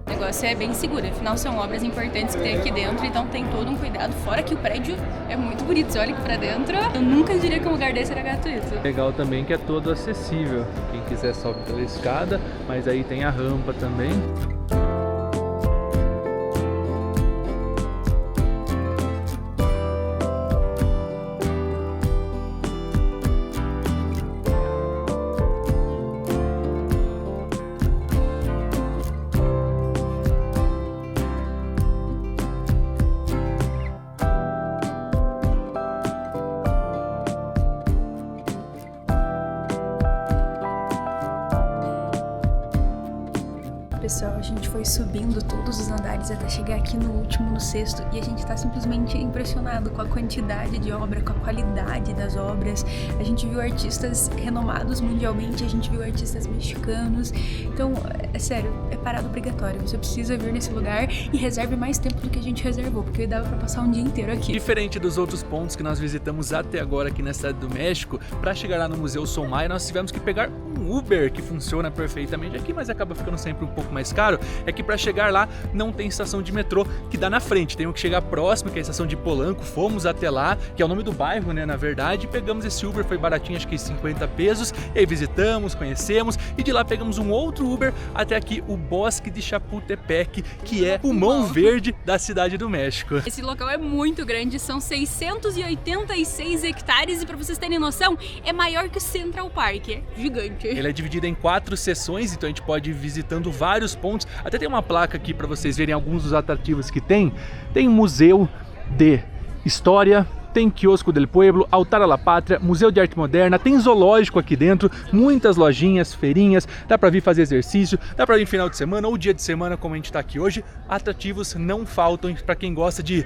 O negócio é bem seguro, afinal são obras importantes que tem aqui dentro, então tem todo um cuidado, fora que o prédio é muito bonito, você olha aqui pra dentro, eu nunca diria que um lugar desse era gratuito.
Legal também que é todo acessível, quem quiser sobe pela escada, mas aí tem a rampa também.
Pessoal, a gente foi subindo todos os andares até chegar aqui no último, no sexto, e a gente tá simplesmente impressionado com a quantidade de obra, com a qualidade das obras. A gente viu artistas renomados mundialmente, a gente viu artistas mexicanos. Então, é sério, é parada obrigatória. Você precisa vir nesse lugar e reserve mais tempo do que a gente reservou, porque dava pra passar um dia inteiro aqui.
Diferente dos outros pontos que nós visitamos até agora aqui na cidade do México, para chegar lá no Museu Sol Maya, nós tivemos que pegar um Uber que funciona perfeitamente aqui, mas acaba ficando sempre um pouco mais caro. É que para chegar lá não tem estação de metrô que dá na frente, tem que chegar próximo, que é a estação de Polanco. Fomos até lá, que é o nome do bairro, né, na verdade, pegamos esse Uber, foi baratinho, acho que 50 pesos, e aí visitamos, conhecemos, e de lá pegamos um outro Uber até aqui, o Bosque de Chapultepec, que é o pulmão verde da cidade do México.
Esse local é muito grande, são 686 hectares e para vocês terem noção, é maior que o Central Park, é gigante.
Ele é dividido em 4 seções, então a gente pode ir visitando vários pontos. Até tem uma placa aqui para vocês verem alguns dos atrativos que tem. Tem Museu de História, tem Quiosco del Pueblo, Altar à la Pátria, Museu de Arte Moderna, tem zoológico aqui dentro, muitas lojinhas, feirinhas, dá pra vir fazer exercício, dá pra vir final de semana ou dia de semana como a gente tá aqui hoje. Atrativos não faltam para quem gosta de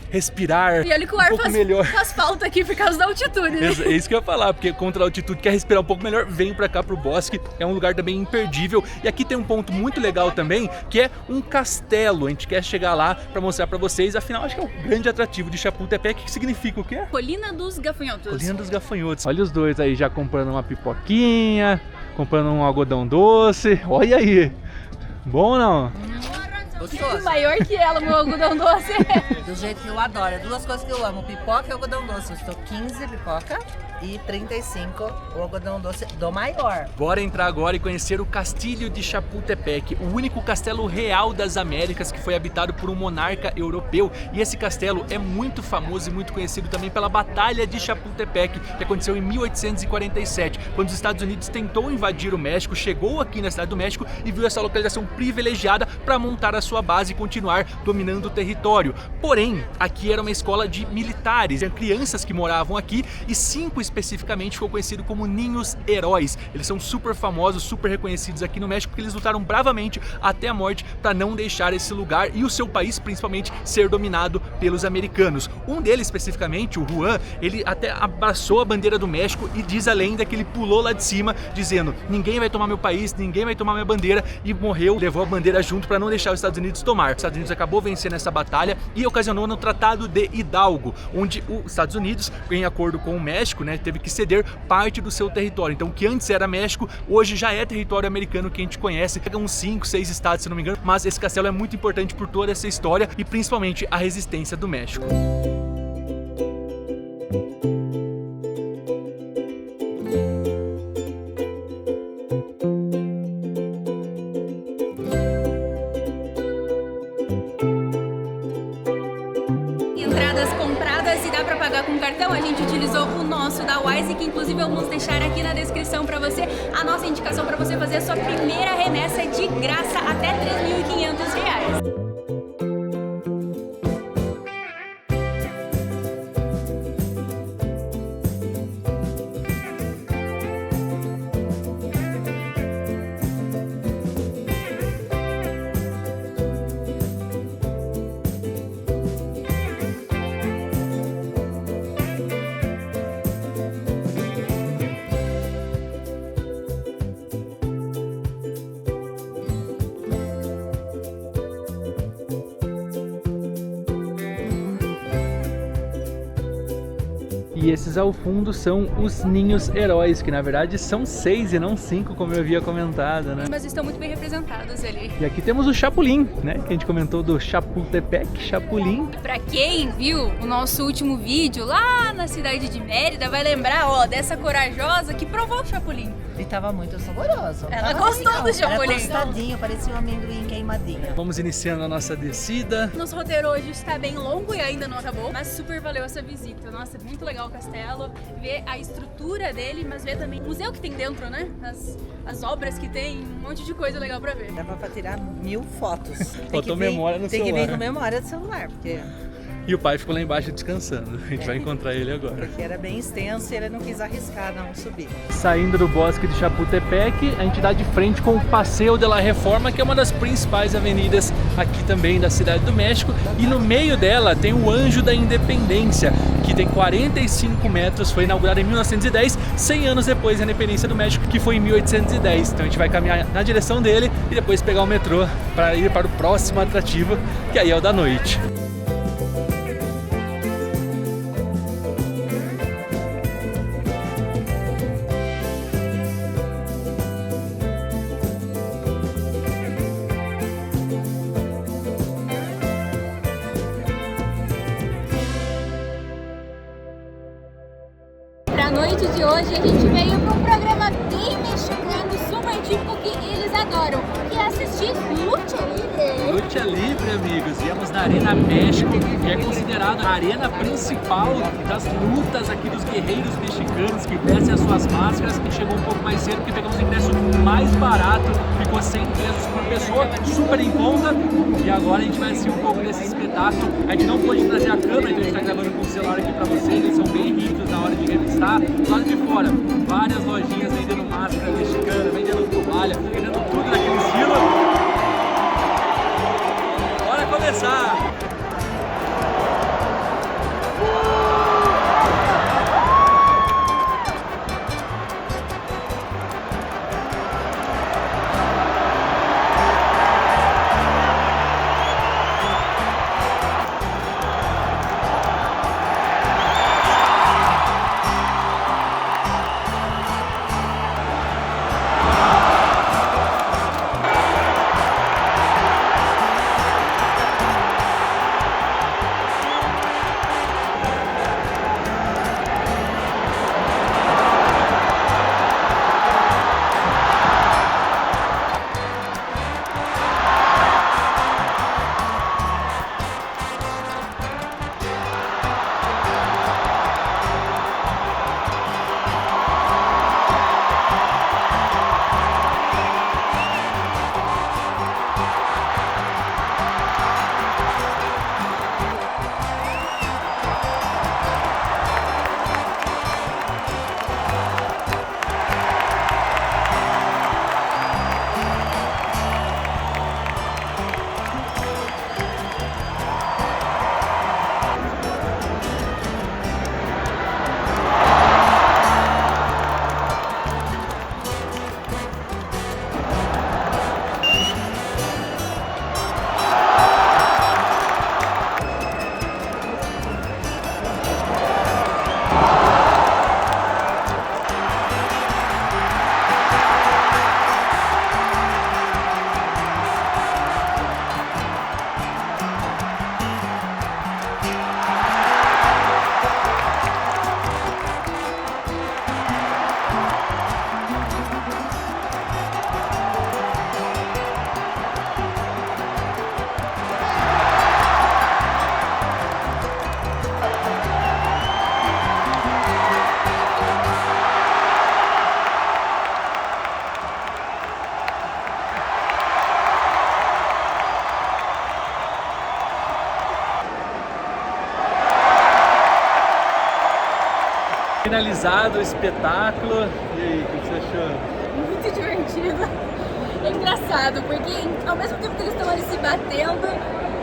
respirar.
E olha que o ar
pouco melhor.
faz falta aqui por causa da altitude, né?
É isso que eu ia falar, porque contra a altitude quer respirar um pouco melhor, vem pra cá pro bosque, é um lugar também imperdível. E aqui tem um ponto muito legal também, que é um castelo. A gente quer chegar lá pra mostrar pra vocês, afinal acho que é o grande atrativo de Chapultepec, que significa o quê?
Colina dos Gafanhotos.
Colina dos Gafanhotos. Olha os dois aí já comprando uma pipoquinha, comprando um algodão doce, olha aí. Bom ou não?
Gostoso.
Maior que ela, meu algodão doce.
Do jeito que eu adoro. Duas coisas que eu amo, pipoca e algodão doce. Eu estou 15 pipoca e 35 o algodão doce do maior.
Bora entrar agora e conhecer o Castilho de Chapultepec, o único castelo real das Américas que foi habitado por um monarca europeu. E esse castelo é muito famoso e muito conhecido também pela Batalha de Chapultepec, que aconteceu em 1847, quando os Estados Unidos tentou invadir o México, chegou aqui na cidade do México e viu essa localização privilegiada para montar a sua base e continuar dominando o território. Porém, aqui era uma escola de militares, tinha crianças que moravam aqui e 5 especificamente ficou conhecido como ninhos heróis. Eles são super famosos, super reconhecidos aqui no México, porque eles lutaram bravamente até a morte para não deixar esse lugar e o seu país, principalmente, ser dominado pelos americanos. Um deles, especificamente, o Juan, ele até abraçou a bandeira do México e diz a lenda que ele pulou lá de cima, dizendo: ninguém vai tomar meu país, ninguém vai tomar minha bandeira, e morreu, levou a bandeira junto para não deixar os Estados Unidos tomar. Os Estados Unidos acabou vencendo essa batalha e ocasionou no Tratado de Hidalgo, onde os Estados Unidos, em acordo com o México, né, teve que ceder parte do seu território. Então, o que antes era México, hoje já é território americano que a gente conhece. Pega uns 5, 6 estados, se não me engano, mas esse castelo é muito importante por toda essa história e principalmente a resistência do México.
Entradas compradas e dá pra pagar com cartão, a gente utilizou o nosso da Wise, que inclusive Inclusive, vamos deixar aqui na descrição para você a nossa indicação para você fazer a sua primeira remessa de graça até R$3.500.
E esses ao fundo são os ninhos heróis, que na verdade são 6 e não 5, como eu havia comentado, né?
Mas estão muito bem representados ali.
E aqui temos o Chapulim, né? Que a gente comentou do Chapultepec, Chapulim.
Pra quem viu o nosso último vídeo lá na cidade de Mérida, vai lembrar, ó, dessa corajosa que provou o Chapulim.
E tava muito saboroso.
Ela
Tava
gostou
legal.
do Chapulim.
Era tostadinho, parecia um amendoim queimadinho.
Vamos iniciando a nossa descida.
Nosso roteiro hoje está bem longo e ainda não acabou, mas super valeu essa visita. Nossa, muito legal o castelo, ver a estrutura dele, mas ver também o museu que tem dentro, né? As obras que tem, um monte de coisa legal pra ver.
Dava pra tirar 1000 fotos.
Faltou memória no
Tem que
celular.
vir com memória do celular, porque
E o pai ficou lá embaixo descansando. A gente vai encontrar ele agora.
porque era bem extenso e ele não quis arriscar não subir.
Saindo do bosque de Chapultepec, a gente dá de frente com o Passeio de la Reforma, que é uma das principais avenidas aqui também da Cidade do México. E no meio dela tem o Anjo da Independência, que tem 45 metros, foi inaugurado em 1910, 100 anos depois da independência do México, que foi em 1810. Então a gente vai caminhar na direção dele e depois pegar o metrô para ir para o próximo atrativo, que aí é o da noite.
Pra noite de hoje, a gente veio pra um programa bem mexicano, super típico que eles adoram, que é assistir Lucha Libre.
Lucha Libre, amigos. Viemos na Arena México, que é considerada a arena principal das lutas aqui dos guerreiros mexicanos que vestem as suas máscaras. A gente chegou um pouco mais cedo porque pegamos o ingresso mais barato, ficou 100 pesos por pessoa, super em conta. E agora a gente vai assistir um pouco desse espetáculo. A gente não pôde trazer a câmera, então a gente tá gravando com o celular aqui pra vocês. Eles são bem ricos na hora de revistar. Do lado de fora, várias lojinhas vendendo máscara mexicana, vendendo toalha, vendendo tudo daquele estilo. Bora começar! finalizado o espetáculo. E aí, o que você achou?
Muito divertido. É engraçado, porque ao mesmo tempo que eles estão ali se batendo,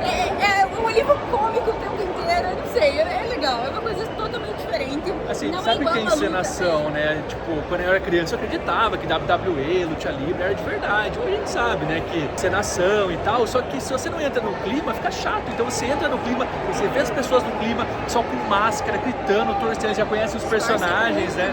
é um alívio cômico o tempo inteiro, eu não sei, é legal, é uma coisa totalmente diferente.
Assim,
não
sabe
é igual
que a
a luta,
encenação, né? Tipo, quando eu era criança eu acreditava que WWE, luta livre era de verdade. Hoje a gente sabe, né, que encenação e tal, só que se você não entra no clima, fica chato. Então você entra no clima, você vê as pessoas no clima, só com máscara, gritando, torcendo, já conhece os personagens, né?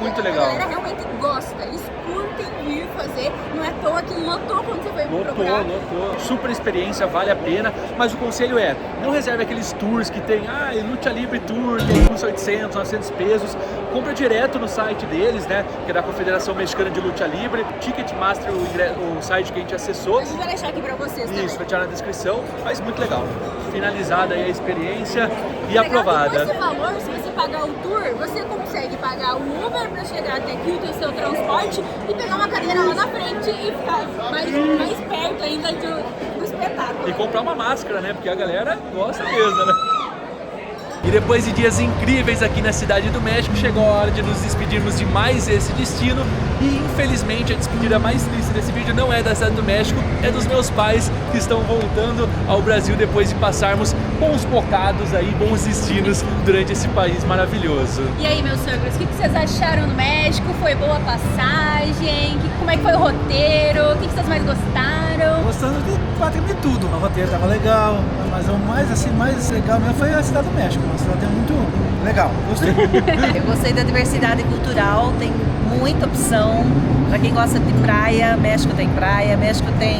Muito legal.
A galera realmente gosta, eles curtem vir fazer, não é à toa que lotou quando você foi procurar.
Lotou. Super experiência, vale a pena, mas o conselho é, não reserve aqueles tours que tem, Luta Livre Tour, que aí custa 800, 900 pesos, compra direto no site deles, né, que é da Confederação Mexicana de Luta Livre, Ticketmaster, o site que a gente acessou.
A gente vai deixar aqui pra vocês também.
Isso, vai tirar na descrição, mas muito legal. Finalizada aí a experiência e
Legal
aprovada.
que com esse valor, se você pagar o tour, você consegue pagar o Uber pra chegar até aqui, o seu transporte, e pegar uma cadeira lá na frente e ficar mais perto ainda do espetáculo.
E comprar uma máscara, né? Porque a galera gosta mesmo, né? E depois de dias incríveis aqui na Cidade do México, chegou a hora de nos despedirmos de mais esse destino. E infelizmente a despedida mais triste desse vídeo não é da Cidade do México, é dos meus pais que estão voltando ao Brasil depois de passarmos bons bocados aí, bons destinos durante esse país maravilhoso.
E aí, meus sogros, o que vocês acharam do México? Foi boa a passagem? Como é que foi o roteiro? O que vocês mais gostaram?
Gostando de praticamente tudo. O roteiro tava legal, mas o mais legal mesmo foi a Cidade do México. Uma cidade muito legal, gostei.
Eu gostei da diversidade cultural, tem muita opção. Pra quem gosta de praia, México tem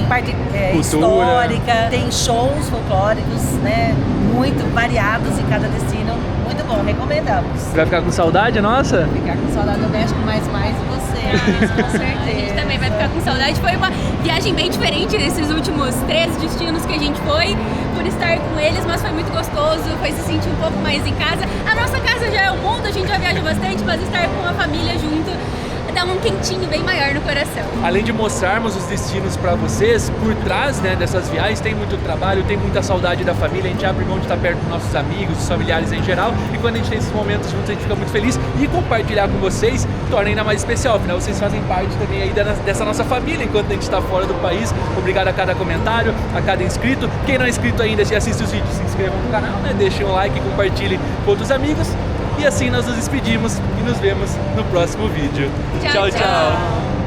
parte histórica, tem shows folclóricos, né? Muito variados em cada destino. Muito bom, recomendamos.
Vai ficar com saudade, nossa?
Ficar com saudade do México, mais você, com certeza.
A gente também vai ficar com saudade. Foi uma viagem bem diferente nesses últimos 3 destinos que a gente foi, por estar com eles, mas foi muito gostoso, foi se sentir um pouco mais em casa. A nossa casa já é o mundo, a gente já viaja bastante, mas estar com a família junto dá um quentinho bem maior no coração.
Além de mostrarmos os destinos para vocês, por trás, né, dessas viagens tem muito trabalho, tem muita saudade da família, a gente abre mão de estar perto dos nossos amigos, dos familiares em geral, e quando a gente tem esses momentos juntos a gente fica muito feliz, e compartilhar com vocês torna ainda mais especial, afinal vocês fazem parte também aí dessa nossa família enquanto a gente está fora do país. Obrigado a cada comentário, a cada inscrito. Quem não é inscrito ainda e assiste os vídeos, se inscrevam no canal, né, deixem um like e compartilhem com outros amigos. E assim nós nos despedimos e nos vemos no próximo vídeo.
Tchau,
Tchau.